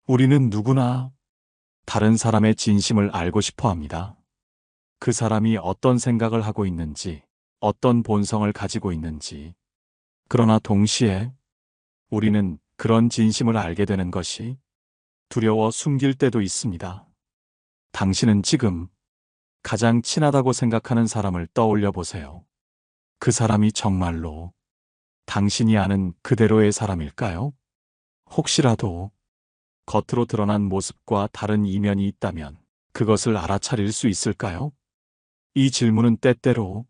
우리는 누구나 다른 사람의 진심을 알고 싶어 합니다. 그 사람이 어떤 생각을 하고 있는지, 어떤 본성을 가지고 있는지. 그러나 동시에 우리는 그런 진심을 알게 되는 것이 두려워 숨길 때도 있습니다. 당신은 지금 가장 친하다고 생각하는 사람을 떠올려 보세요. 그 사람이 정말로 당신이 아는 그대로의 사람일까요? 혹시라도 겉으로 드러난 모습과 다른 이면이 있다면 그것을 알아차릴 수 있을까요? 이 질문은 때때로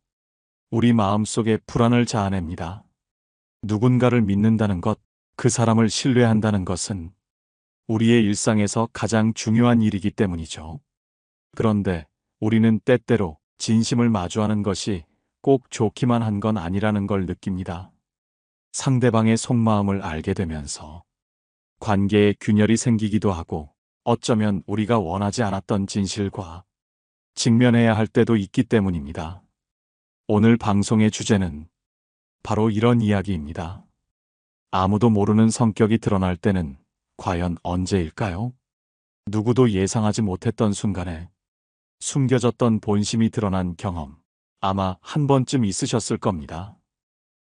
우리 마음속에 불안을 자아냅니다. 누군가를 믿는다는 것, 그 사람을 신뢰한다는 것은 우리의 일상에서 가장 중요한 일이기 때문이죠. 그런데 우리는 때때로 진심을 마주하는 것이 꼭 좋기만 한 건 아니라는 걸 느낍니다. 상대방의 속마음을 알게 되면서 관계에 균열이 생기기도 하고 어쩌면 우리가 원하지 않았던 진실과 직면해야 할 때도 있기 때문입니다. 오늘 방송의 주제는 바로 이런 이야기입니다. 아무도 모르는 성격이 드러날 때는 과연 언제일까요? 누구도 예상하지 못했던 순간에 숨겨졌던 본심이 드러난 경험, 아마 한 번쯤 있으셨을 겁니다.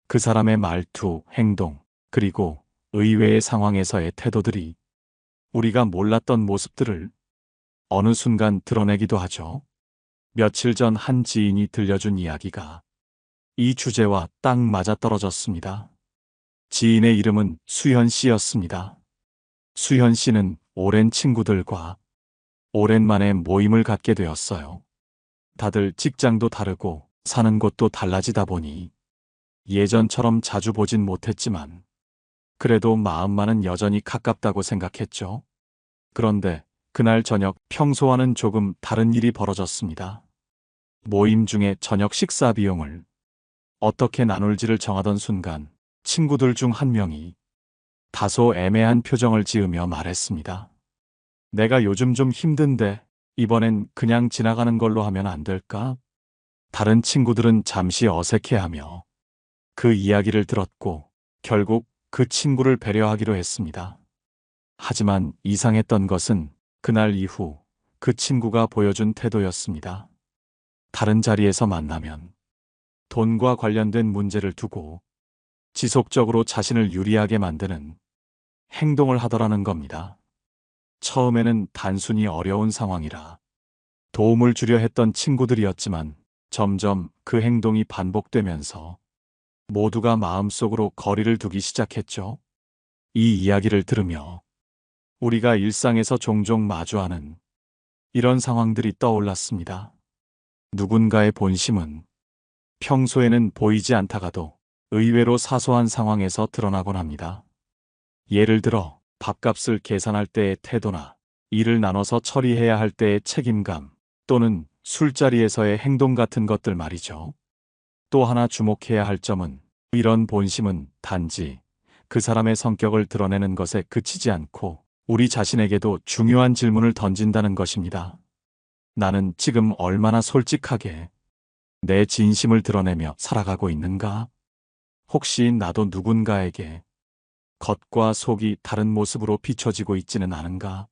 그 사람의 말투, 행동, 그리고 의외의 상황에서의 태도들이 우리가 몰랐던 모습들을 어느 순간 드러내기도 하죠. 며칠 전 한 지인이 들려준 이야기가 이 주제와 딱 맞아떨어졌습니다. 지인의 이름은 수현 씨였습니다. 수현 씨는 오랜 친구들과 오랜만에 모임을 갖게 되었어요. 다들 직장도 다르고 사는 곳도 달라지다 보니 예전처럼 자주 보진 못했지만 그래도 마음만은 여전히 가깝다고 생각했죠. 그런데 그날 저녁 평소와는 조금 다른 일이 벌어졌습니다. 모임 중에 저녁 식사 비용을 어떻게 나눌지를 정하던 순간 친구들 중 한 명이 다소 애매한 표정을 지으며 말했습니다. 내가 요즘 좀 힘든데 이번엔 그냥 지나가는 걸로 하면 안 될까? 다른 친구들은 잠시 어색해하며 그 이야기를 들었고 결국 그 친구를 배려하기로 했습니다. 하지만 이상했던 것은 그날 이후 그 친구가 보여준 태도였습니다. 다른 자리에서 만나면 돈과 관련된 문제를 두고 지속적으로 자신을 유리하게 만드는 행동을 하더라는 겁니다. 처음에는 단순히 어려운 상황이라 도움을 주려 했던 친구들이었지만 점점 그 행동이 반복되면서 모두가 마음속으로 거리를 두기 시작했죠. 이 이야기를 들으며 우리가 일상에서 종종 마주하는 이런 상황들이 떠올랐습니다. 누군가의 본심은 평소에는 보이지 않다가도 의외로 사소한 상황에서 드러나곤 합니다. 예를 들어 밥값을 계산할 때의 태도나 일을 나눠서 처리해야 할 때의 책임감 또는 술자리에서의 행동 같은 것들 말이죠. 또 하나 주목해야 할 점은 이런 본심은 단지 그 사람의 성격을 드러내는 것에 그치지 않고 우리 자신에게도 중요한 질문을 던진다는 것입니다. 나는 지금 얼마나 솔직하게 내 진심을 드러내며 살아가고 있는가? 혹시 나도 누군가에게 겉과 속이 다른 모습으로 비춰지고 있지는 않은가?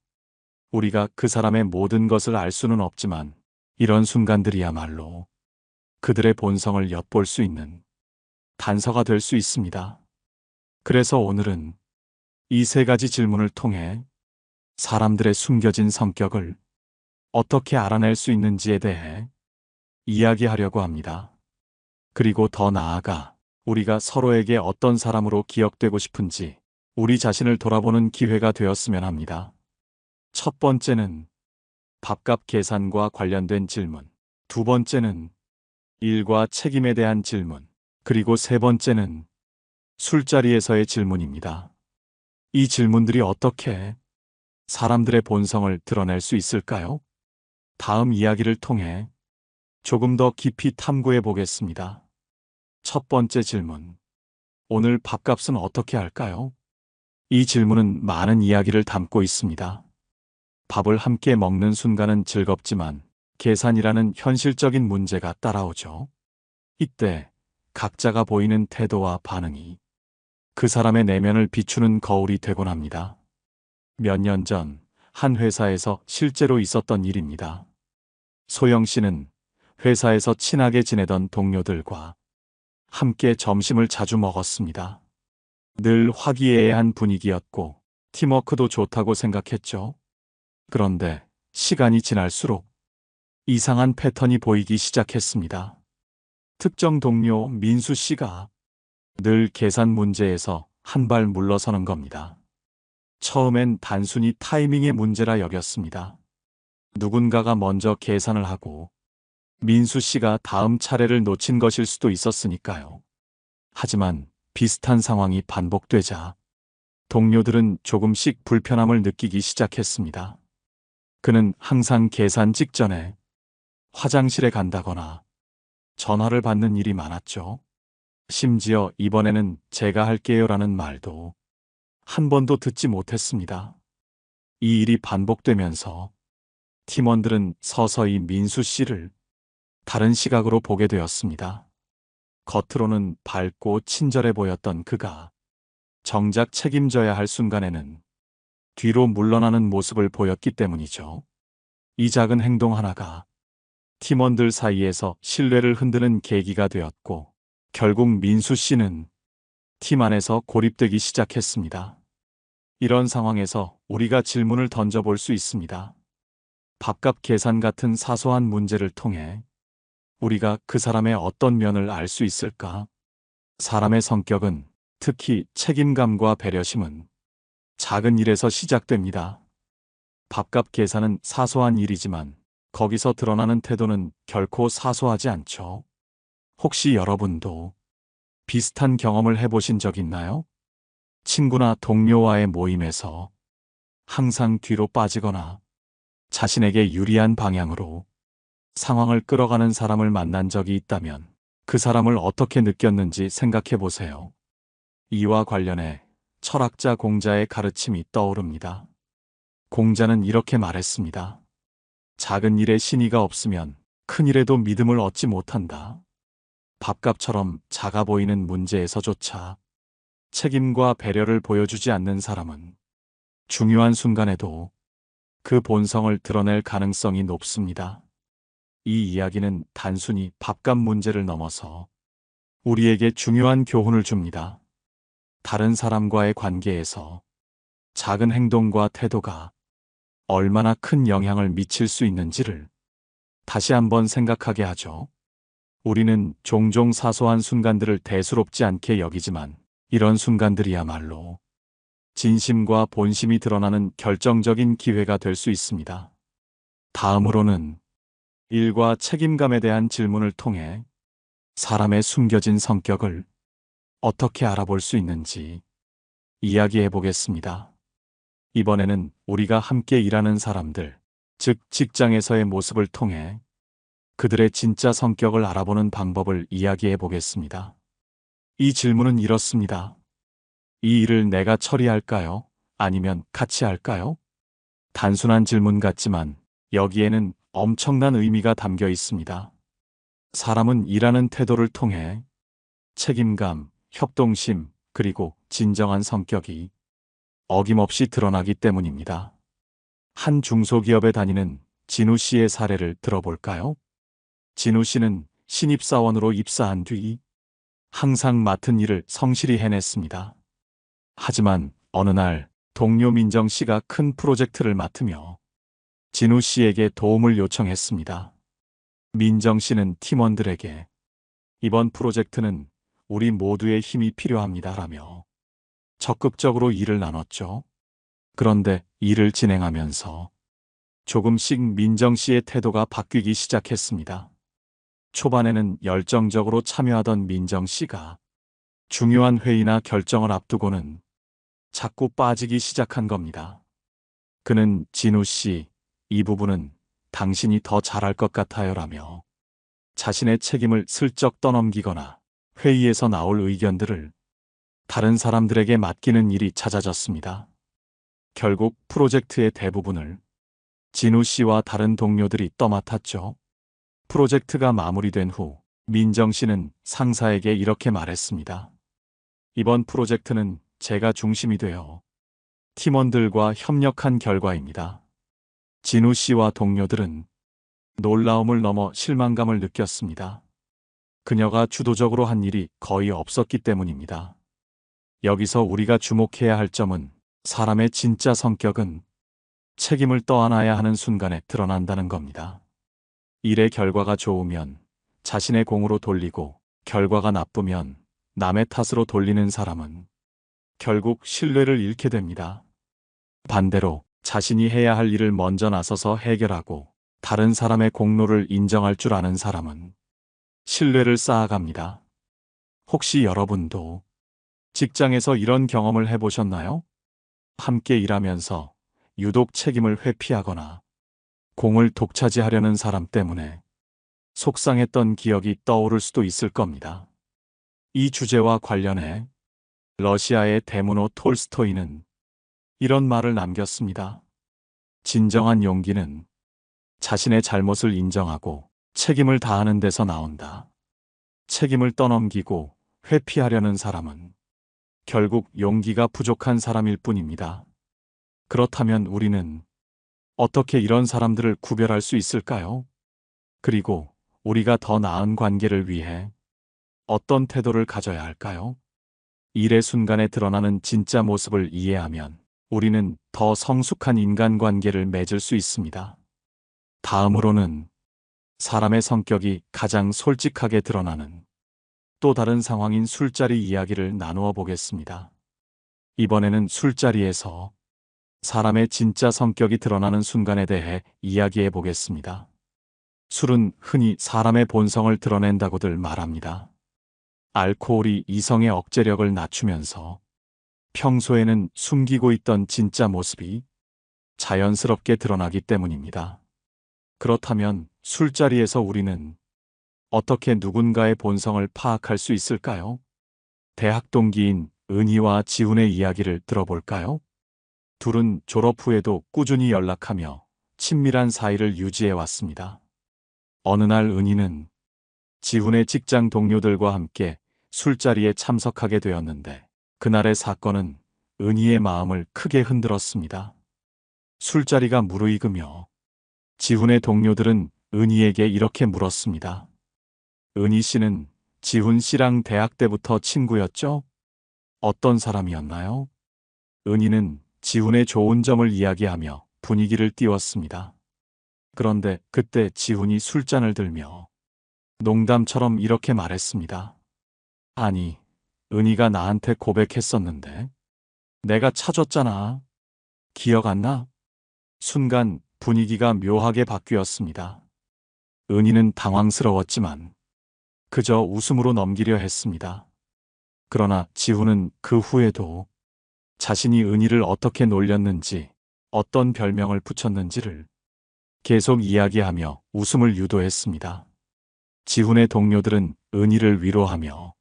우리가 그 사람의 모든 것을 알 수는 없지만 이런 순간들이야말로 그들의 본성을 엿볼 수 있는 단서가 될 수 있습니다. 그래서 오늘은 이 세 가지 질문을 통해 사람들의 숨겨진 성격을 어떻게 알아낼 수 있는지에 대해 이야기하려고 합니다. 그리고 더 나아가 우리가 서로에게 어떤 사람으로 기억되고 싶은지 우리 자신을 돌아보는 기회가 되었으면 합니다. 첫 번째는 밥값 계산과 관련된 질문, 두 번째는 일과 책임에 대한 질문, 그리고 세 번째는 술자리에서의 질문입니다. 이 질문들이 어떻게 사람들의 본성을 드러낼 수 있을까요? 다음 이야기를 통해 조금 더 깊이 탐구해 보겠습니다. 첫 번째 질문. 오늘 밥값은 어떻게 할까요? 이 질문은 많은 이야기를 담고 있습니다. 밥을 함께 먹는 순간은 즐겁지만 계산이라는 현실적인 문제가 따라오죠. 이때 각자가 보이는 태도와 반응이 그 사람의 내면을 비추는 거울이 되곤 합니다. 몇 년 전 한 회사에서 실제로 있었던 일입니다. 소영 씨는 회사에서 친하게 지내던 동료들과 함께 점심을 자주 먹었습니다. 늘 화기애애한 분위기였고 팀워크도 좋다고 생각했죠. 그런데 시간이 지날수록 이상한 패턴이 보이기 시작했습니다. 특정 동료 민수 씨가 늘 계산 문제에서 한 발 물러서는 겁니다. 처음엔 단순히 타이밍의 문제라 여겼습니다. 누군가가 먼저 계산을 하고 민수 씨가 다음 차례를 놓친 것일 수도 있었으니까요. 하지만 비슷한 상황이 반복되자 동료들은 조금씩 불편함을 느끼기 시작했습니다. 그는 항상 계산 직전에 화장실에 간다거나 전화를 받는 일이 많았죠. 심지어 이번에는 제가 할게요라는 말도 한 번도 듣지 못했습니다. 이 일이 반복되면서 팀원들은 서서히 민수 씨를 다른 시각으로 보게 되었습니다. 겉으로는 밝고 친절해 보였던 그가 정작 책임져야 할 순간에는 뒤로 물러나는 모습을 보였기 때문이죠. 이 작은 행동 하나가 팀원들 사이에서 신뢰를 흔드는 계기가 되었고 결국 민수 씨는 팀 안에서 고립되기 시작했습니다. 이런 상황에서 우리가 질문을 던져볼 수 있습니다. 밥값 계산 같은 사소한 문제를 통해 우리가 그 사람의 어떤 면을 알 수 있을까? 사람의 성격은, 특히 책임감과 배려심은 작은 일에서 시작됩니다. 밥값 계산은 사소한 일이지만 거기서 드러나는 태도는 결코 사소하지 않죠. 혹시 여러분도 비슷한 경험을 해보신 적 있나요? 친구나 동료와의 모임에서 항상 뒤로 빠지거나 자신에게 유리한 방향으로 상황을 끌어가는 사람을 만난 적이 있다면 그 사람을 어떻게 느꼈는지 생각해 보세요. 이와 관련해 철학자 공자의 가르침이 떠오릅니다. 공자는 이렇게 말했습니다. 작은 일에 신의가 없으면 큰 일에도 믿음을 얻지 못한다. 밥값처럼 작아 보이는 문제에서조차 책임과 배려를 보여주지 않는 사람은 중요한 순간에도 그 본성을 드러낼 가능성이 높습니다. 이 이야기는 단순히 밥값 문제를 넘어서 우리에게 중요한 교훈을 줍니다. 다른 사람과의 관계에서 작은 행동과 태도가 얼마나 큰 영향을 미칠 수 있는지를 다시 한번 생각하게 하죠. 우리는 종종 사소한 순간들을 대수롭지 않게 여기지만 이런 순간들이야말로 진심과 본심이 드러나는 결정적인 기회가 될 수 있습니다. 다음으로는 일과 책임감에 대한 질문을 통해 사람의 숨겨진 성격을 어떻게 알아볼 수 있는지 이야기해 보겠습니다. 이번에는 우리가 함께 일하는 사람들, 즉 직장에서의 모습을 통해 그들의 진짜 성격을 알아보는 방법을 이야기해 보겠습니다. 이 질문은 이렇습니다. 이 일을 내가 처리할까요? 아니면 같이 할까요? 단순한 질문 같지만 여기에는 엄청난 의미가 담겨 있습니다. 사람은 일하는 태도를 통해 책임감, 협동심, 그리고 진정한 성격이 어김없이 드러나기 때문입니다. 한 중소기업에 다니는 진우 씨의 사례를 들어볼까요? 진우 씨는 신입사원으로 입사한 뒤 항상 맡은 일을 성실히 해냈습니다. 하지만 어느 날 동료 민정 씨가 큰 프로젝트를 맡으며 진우 씨에게 도움을 요청했습니다. 민정 씨는 팀원들에게 이번 프로젝트는 우리 모두의 힘이 필요합니다라며 적극적으로 일을 나눴죠. 그런데 일을 진행하면서 조금씩 민정 씨의 태도가 바뀌기 시작했습니다. 초반에는 열정적으로 참여하던 민정 씨가 중요한 회의나 결정을 앞두고는 자꾸 빠지기 시작한 겁니다. 그는 진우 씨, 이 부분은 당신이 더 잘할 것 같아요라며 자신의 책임을 슬쩍 떠넘기거나 회의에서 나올 의견들을 다른 사람들에게 맡기는 일이 잦아졌습니다. 결국 프로젝트의 대부분을 진우 씨와 다른 동료들이 떠맡았죠. 프로젝트가 마무리된 후 민정 씨는 상사에게 이렇게 말했습니다. 이번 프로젝트는 제가 중심이 되어 팀원들과 협력한 결과입니다. 진우 씨와 동료들은 놀라움을 넘어 실망감을 느꼈습니다. 그녀가 주도적으로 한 일이 거의 없었기 때문입니다. 여기서 우리가 주목해야 할 점은 사람의 진짜 성격은 책임을 떠안아야 하는 순간에 드러난다는 겁니다. 일의 결과가 좋으면 자신의 공으로 돌리고 결과가 나쁘면 남의 탓으로 돌리는 사람은 결국 신뢰를 잃게 됩니다. 반대로 자신이 해야 할 일을 먼저 나서서 해결하고 다른 사람의 공로를 인정할 줄 아는 사람은 신뢰를 쌓아갑니다. 혹시 여러분도 직장에서 이런 경험을 해보셨나요? 함께 일하면서 유독 책임을 회피하거나 공을 독차지하려는 사람 때문에 속상했던 기억이 떠오를 수도 있을 겁니다. 이 주제와 관련해 러시아의 대문호 톨스토이는 이런 말을 남겼습니다. 진정한 용기는 자신의 잘못을 인정하고 책임을 다하는 데서 나온다. 책임을 떠넘기고 회피하려는 사람은 결국 용기가 부족한 사람일 뿐입니다. 그렇다면 우리는 어떻게 이런 사람들을 구별할 수 있을까요? 그리고 우리가 더 나은 관계를 위해 어떤 태도를 가져야 할까요? 일의 순간에 드러나는 진짜 모습을 이해하면 우리는 더 성숙한 인간관계를 맺을 수 있습니다. 다음으로는 사람의 성격이 가장 솔직하게 드러나는 또 다른 상황인 술자리 이야기를 나누어 보겠습니다. 이번에는 술자리에서 사람의 진짜 성격이 드러나는 순간에 대해 이야기해 보겠습니다. 술은 흔히 사람의 본성을 드러낸다고들 말합니다. 알코올이 이성의 억제력을 낮추면서 평소에는 숨기고 있던 진짜 모습이 자연스럽게 드러나기 때문입니다. 그렇다면 술자리에서 우리는 어떻게 누군가의 본성을 파악할 수 있을까요? 대학 동기인 은희와 지훈의 이야기를 들어볼까요? 둘은 졸업 후에도 꾸준히 연락하며 친밀한 사이를 유지해 왔습니다. 어느 날 은희는 지훈의 직장 동료들과 함께 술자리에 참석하게 되었는데 그날의 사건은 은희의 마음을 크게 흔들었습니다. 술자리가 무르익으며 지훈의 동료들은 은희에게 이렇게 물었습니다. 은희 씨는 지훈 씨랑 대학 때부터 친구였죠? 어떤 사람이었나요? 은희는 지훈의 좋은 점을 이야기하며 분위기를 띄웠습니다. 그런데 그때 지훈이 술잔을 들며 농담처럼 이렇게 말했습니다. 아니, 은희가 나한테 고백했었는데 내가 차줬잖아. 기억 안 나? 순간 분위기가 묘하게 바뀌었습니다. 은희는 당황스러웠지만 그저 웃음으로 넘기려 했습니다. 그러나 지훈은 그 후에도 자신이 은희를 어떻게 놀렸는지, 어떤 별명을 붙였는지를 계속 이야기하며 웃음을 유도했습니다. 지훈의 동료들은 은희를 위로하며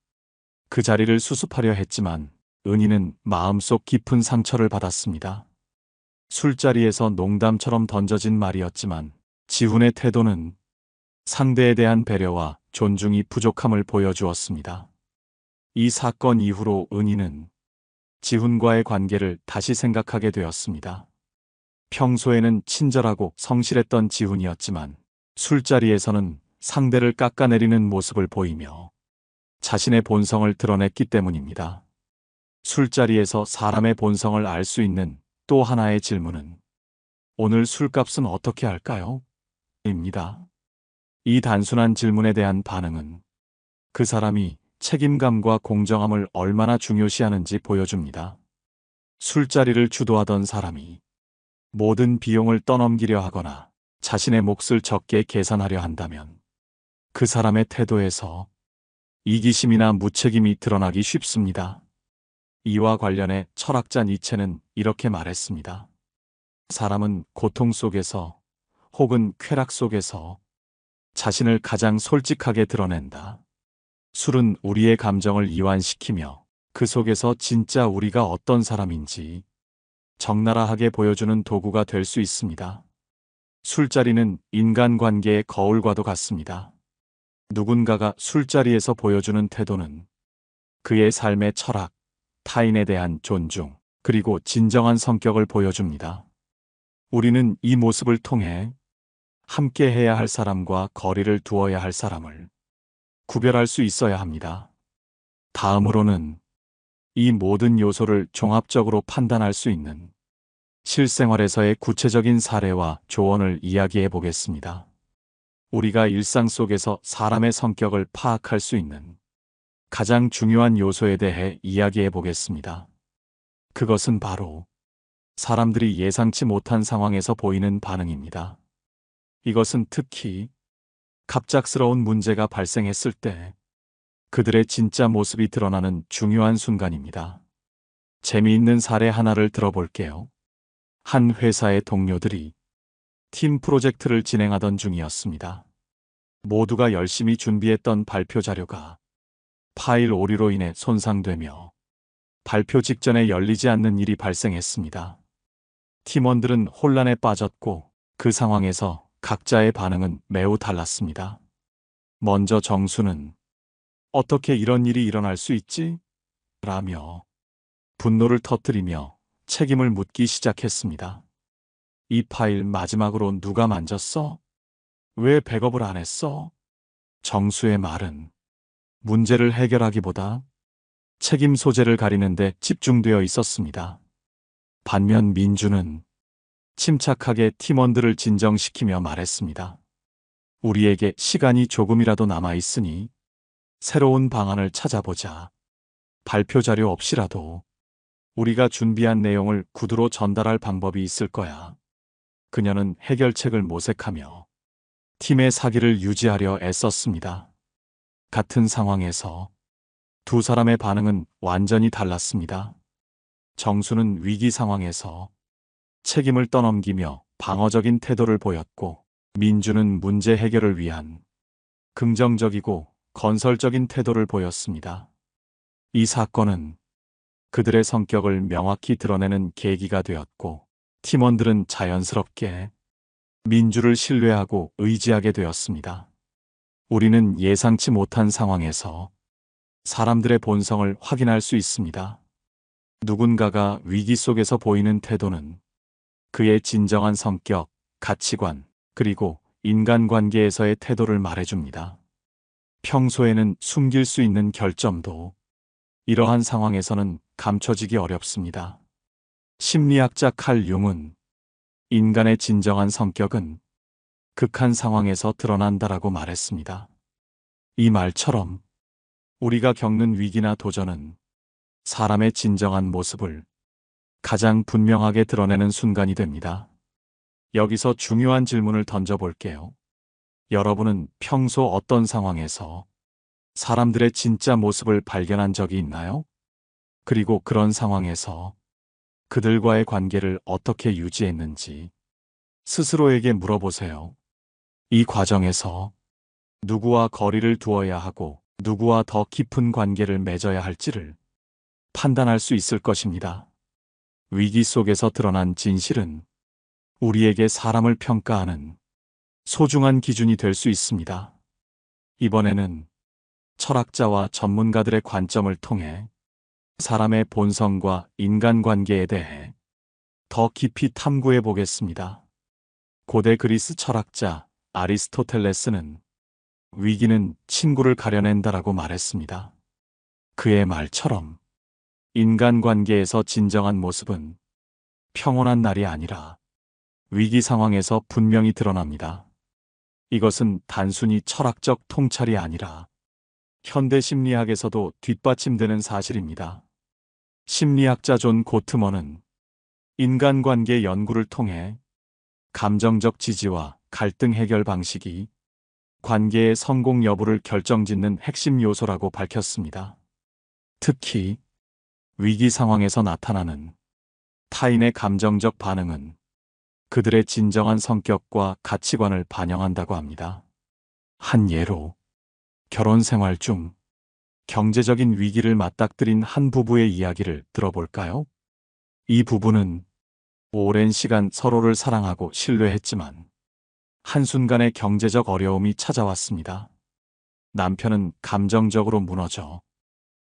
그 자리를 수습하려 했지만 은희는 마음속 깊은 상처를 받았습니다. 술자리에서 농담처럼 던져진 말이었지만 지훈의 태도는 상대에 대한 배려와 존중이 부족함을 보여주었습니다. 이 사건 이후로 은희는 지훈과의 관계를 다시 생각하게 되었습니다. 평소에는 친절하고 성실했던 지훈이었지만 술자리에서는 상대를 깎아내리는 모습을 보이며 자신의 본성을 드러냈기 때문입니다. 술자리에서 사람의 본성을 알 수 있는 또 하나의 질문은 오늘 술값은 어떻게 할까요? 입니다. 이 단순한 질문에 대한 반응은 그 사람이 책임감과 공정함을 얼마나 중요시하는지 보여줍니다. 술자리를 주도하던 사람이 모든 비용을 떠넘기려 하거나 자신의 몫을 적게 계산하려 한다면 그 사람의 태도에서 이기심이나 무책임이 드러나기 쉽습니다. 이와 관련해 철학자 니체는 이렇게 말했습니다. 사람은 고통 속에서 혹은 쾌락 속에서 자신을 가장 솔직하게 드러낸다. 술은 우리의 감정을 이완시키며 그 속에서 진짜 우리가 어떤 사람인지 적나라하게 보여주는 도구가 될 수 있습니다. 술자리는 인간관계의 거울과도 같습니다. 누군가가 술자리에서 보여주는 태도는 그의 삶의 철학, 타인에 대한 존중, 그리고 진정한 성격을 보여줍니다. 우리는 이 모습을 통해 함께 해야 할 사람과 거리를 두어야 할 사람을 구별할 수 있어야 합니다. 다음으로는 이 모든 요소를 종합적으로 판단할 수 있는 실생활에서의 구체적인 사례와 조언을 이야기해 보겠습니다. 우리가 일상 속에서 사람의 성격을 파악할 수 있는 가장 중요한 요소에 대해 이야기해 보겠습니다. 그것은 바로 사람들이 예상치 못한 상황에서 보이는 반응입니다. 이것은 특히 갑작스러운 문제가 발생했을 때 그들의 진짜 모습이 드러나는 중요한 순간입니다. 재미있는 사례 하나를 들어볼게요. 한 회사의 동료들이 팀 프로젝트를 진행하던 중이었습니다. 모두가 열심히 준비했던 발표 자료가 파일 오류로 인해 손상되며 발표 직전에 열리지 않는 일이 발생했습니다. 팀원들은 혼란에 빠졌고 그 상황에서 각자의 반응은 매우 달랐습니다. 먼저 정수는 어떻게 이런 일이 일어날 수 있지? 라며 분노를 터뜨리며 책임을 묻기 시작했습니다. 이 파일 마지막으로 누가 만졌어? 왜 백업을 안 했어? 정수의 말은 문제를 해결하기보다 책임 소재를 가리는데 집중되어 있었습니다. 반면 민주는 침착하게 팀원들을 진정시키며 말했습니다. 우리에게 시간이 조금이라도 남아 있으니 새로운 방안을 찾아보자. 발표 자료 없이라도 우리가 준비한 내용을 구두로 전달할 방법이 있을 거야. 그녀는 해결책을 모색하며 팀의 사기를 유지하려 애썼습니다. 같은 상황에서 두 사람의 반응은 완전히 달랐습니다. 정수는 위기 상황에서 책임을 떠넘기며 방어적인 태도를 보였고, 민주는 문제 해결을 위한 긍정적이고 건설적인 태도를 보였습니다. 이 사건은 그들의 성격을 명확히 드러내는 계기가 되었고, 팀원들은 자연스럽게 민주를 신뢰하고 의지하게 되었습니다. 우리는 예상치 못한 상황에서 사람들의 본성을 확인할 수 있습니다. 누군가가 위기 속에서 보이는 태도는 그의 진정한 성격, 가치관, 그리고 인간관계에서의 태도를 말해줍니다. 평소에는 숨길 수 있는 결점도 이러한 상황에서는 감춰지기 어렵습니다. 심리학자 칼 융은 인간의 진정한 성격은 극한 상황에서 드러난다라고 말했습니다. 이 말처럼 우리가 겪는 위기나 도전은 사람의 진정한 모습을 가장 분명하게 드러내는 순간이 됩니다. 여기서 중요한 질문을 던져볼게요. 여러분은 평소 어떤 상황에서 사람들의 진짜 모습을 발견한 적이 있나요? 그리고 그런 상황에서 그들과의 관계를 어떻게 유지했는지 스스로에게 물어보세요. 이 과정에서 누구와 거리를 두어야 하고 누구와 더 깊은 관계를 맺어야 할지를 판단할 수 있을 것입니다. 위기 속에서 드러난 진실은 우리에게 사람을 평가하는 소중한 기준이 될 수 있습니다. 이번에는 철학자와 전문가들의 관점을 통해 사람의 본성과 인간관계에 대해 더 깊이 탐구해 보겠습니다. 고대 그리스 철학자 아리스토텔레스는 위기는 친구를 가려낸다라고 말했습니다. 그의 말처럼 인간관계에서 진정한 모습은 평온한 날이 아니라 위기 상황에서 분명히 드러납니다. 이것은 단순히 철학적 통찰이 아니라 현대 심리학에서도 뒷받침되는 사실입니다. 심리학자 존 고트먼은 인간관계 연구를 통해 감정적 지지와 갈등 해결 방식이 관계의 성공 여부를 결정짓는 핵심 요소라고 밝혔습니다. 특히 위기 상황에서 나타나는 타인의 감정적 반응은 그들의 진정한 성격과 가치관을 반영한다고 합니다. 한 예로 결혼 생활 중 경제적인 위기를 맞닥뜨린 한 부부의 이야기를 들어볼까요? 이 부부는 오랜 시간 서로를 사랑하고 신뢰했지만 한순간에 경제적 어려움이 찾아왔습니다. 남편은 감정적으로 무너져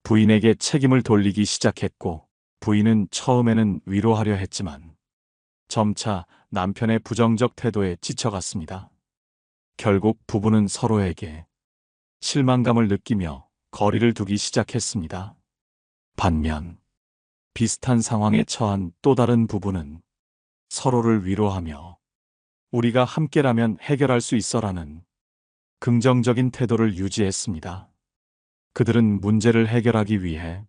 부인에게 책임을 돌리기 시작했고, 부인은 처음에는 위로하려 했지만 점차 남편의 부정적 태도에 지쳐갔습니다. 결국 부부는 서로에게 실망감을 느끼며 거리를 두기 시작했습니다. 반면 비슷한 상황에 처한 또 다른 부부는 서로를 위로하며 우리가 함께라면 해결할 수 있어라는 긍정적인 태도를 유지했습니다. 그들은 문제를 해결하기 위해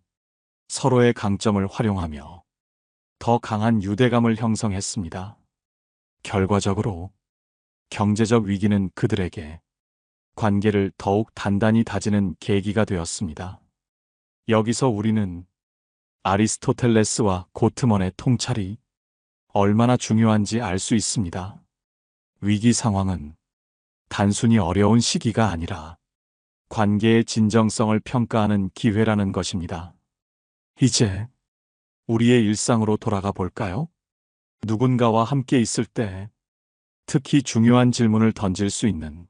서로의 강점을 활용하며 더 강한 유대감을 형성했습니다. 결과적으로 경제적 위기는 그들에게 관계를 더욱 단단히 다지는 계기가 되었습니다. 여기서 우리는 아리스토텔레스와 고트먼의 통찰이 얼마나 중요한지 알 수 있습니다. 위기 상황은 단순히 어려운 시기가 아니라 관계의 진정성을 평가하는 기회라는 것입니다. 이제 우리의 일상으로 돌아가 볼까요? 누군가와 함께 있을 때 특히 중요한 질문을 던질 수 있는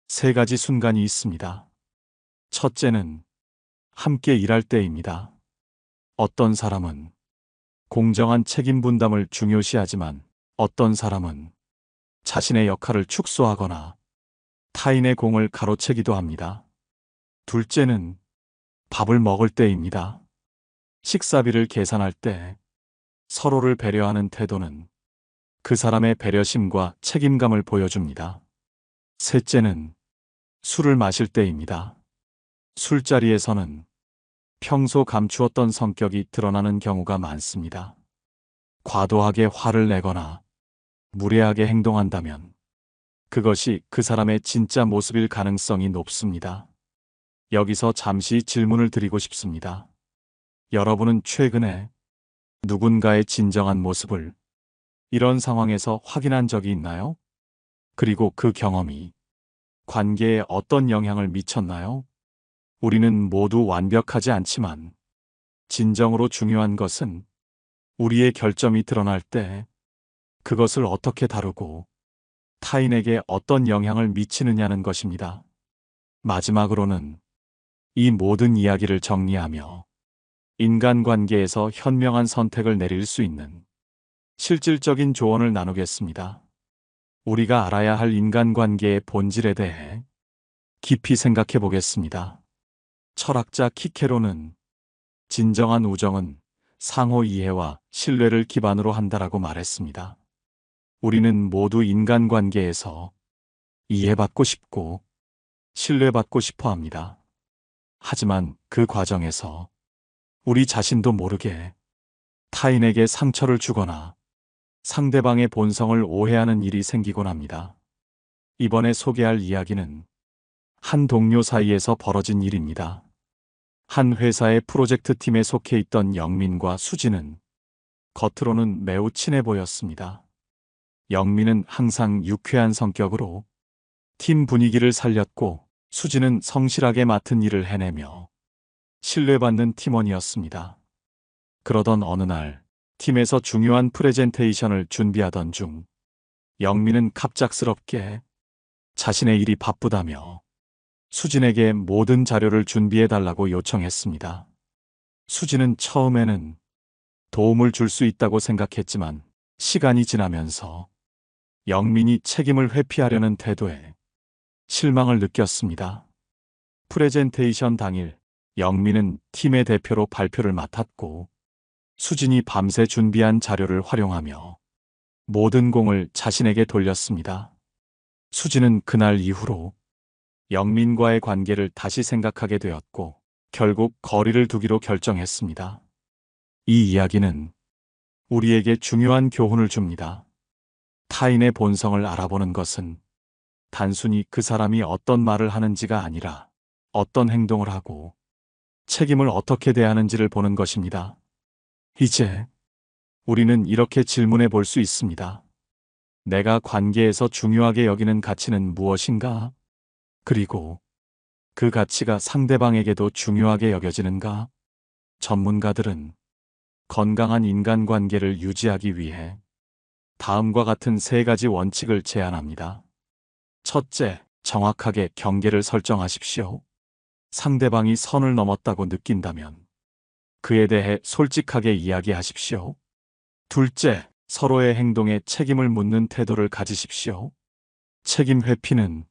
세 가지 순간이 있습니다. 첫째는 함께 일할 때입니다. 어떤 사람은 공정한 책임 분담을 중요시하지만 어떤 사람은 자신의 역할을 축소하거나 타인의 공을 가로채기도 합니다. 둘째는 밥을 먹을 때입니다. 식사비를 계산할 때 서로를 배려하는 태도는 그 사람의 배려심과 책임감을 보여줍니다. 셋째는 술을 마실 때입니다. 술자리에서는 평소 감추었던 성격이 드러나는 경우가 많습니다. 과도하게 화를 내거나 무례하게 행동한다면 그것이 그 사람의 진짜 모습일 가능성이 높습니다. 여기서 잠시 질문을 드리고 싶습니다. 여러분은 최근에 누군가의 진정한 모습을 이런 상황에서 확인한 적이 있나요? 그리고 그 경험이 관계에 어떤 영향을 미쳤나요? 우리는 모두 완벽하지 않지만 진정으로 중요한 것은 우리의 결점이 드러날 때 그것을 어떻게 다루고 타인에게 어떤 영향을 미치느냐는 것입니다. 마지막으로는 이 모든 이야기를 정리하며 인간관계에서 현명한 선택을 내릴 수 있는 실질적인 조언을 나누겠습니다. 우리가 알아야 할 인간관계의 본질에 대해 깊이 생각해 보겠습니다. 철학자 키케로는 진정한 우정은 상호 이해와 신뢰를 기반으로 한다라고 말했습니다. 우리는 모두 인간관계에서 이해받고 싶고 신뢰받고 싶어 합니다. 하지만 그 과정에서 우리 자신도 모르게 타인에게 상처를 주거나 상대방의 본성을 오해하는 일이 생기곤 합니다. 이번에 소개할 이야기는 한 동료 사이에서 벌어진 일입니다. 한 회사의 프로젝트 팀에 속해 있던 영민과 수지는 겉으로는 매우 친해 보였습니다. 영민은 항상 유쾌한 성격으로 팀 분위기를 살렸고 수지는 성실하게 맡은 일을 해내며 신뢰받는 팀원이었습니다. 그러던 어느 날 팀에서 중요한 프레젠테이션을 준비하던 중 영민은 갑작스럽게 자신의 일이 바쁘다며 수진에게 모든 자료를 준비해달라고 요청했습니다. 수진은 처음에는 도움을 줄 수 있다고 생각했지만 시간이 지나면서 영민이 책임을 회피하려는 태도에 실망을 느꼈습니다. 프레젠테이션 당일 영민은 팀의 대표로 발표를 맡았고 수진이 밤새 준비한 자료를 활용하며 모든 공을 자신에게 돌렸습니다. 수진은 그날 이후로 영민과의 관계를 다시 생각하게 되었고 결국 거리를 두기로 결정했습니다. 이 이야기는 우리에게 중요한 교훈을 줍니다. 타인의 본성을 알아보는 것은 단순히 그 사람이 어떤 말을 하는지가 아니라 어떤 행동을 하고 책임을 어떻게 대하는지를 보는 것입니다. 이제 우리는 이렇게 질문해 볼 수 있습니다. 내가 관계에서 중요하게 여기는 가치는 무엇인가? 그리고 그 가치가 상대방에게도 중요하게 여겨지는가? 전문가들은 건강한 인간관계를 유지하기 위해 다음과 같은 세 가지 원칙을 제안합니다. 첫째, 정확하게 경계를 설정하십시오. 상대방이 선을 넘었다고 느낀다면 그에 대해 솔직하게 이야기하십시오. 둘째, 서로의 행동에 책임을 묻는 태도를 가지십시오. 책임 회피는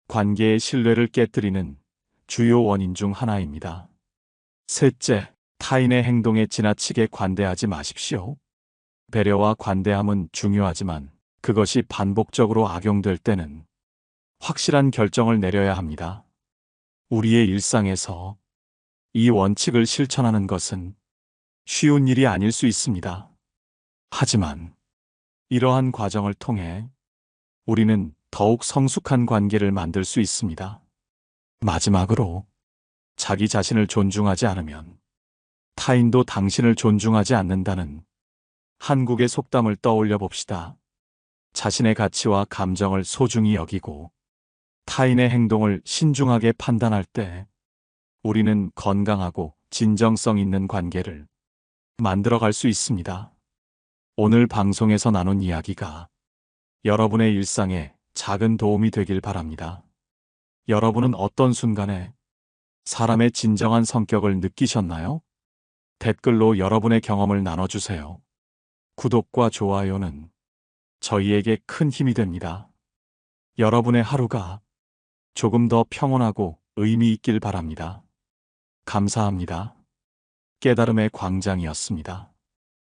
관계의 신뢰를 깨뜨리는 주요 원인 중 하나입니다. 셋째, 타인의 행동에 지나치게 관대하지 마십시오. 배려와 관대함은 중요하지만 그것이 반복적으로 악용될 때는 확실한 결정을 내려야 합니다. 우리의 일상에서 이 원칙을 실천하는 것은 쉬운 일이 아닐 수 있습니다. 하지만 이러한 과정을 통해 우리는 더욱 성숙한 관계를 만들 수 있습니다. 마지막으로, 자기 자신을 존중하지 않으면 타인도 당신을 존중하지 않는다는 한국의 속담을 떠올려 봅시다. 자신의 가치와 감정을 소중히 여기고 타인의 행동을 신중하게 판단할 때 우리는 건강하고 진정성 있는 관계를 만들어 갈 수 있습니다. 오늘 방송에서 나눈 이야기가 여러분의 일상에 작은 도움이 되길 바랍니다. 여러분은 어떤 순간에 사람의 진정한 성격을 느끼셨나요? 댓글로 여러분의 경험을 나눠주세요. 구독과 좋아요는 저희에게 큰 힘이 됩니다. 여러분의 하루가 조금 더 평온하고 의미 있길 바랍니다. 감사합니다. 깨달음의 광장이었습니다.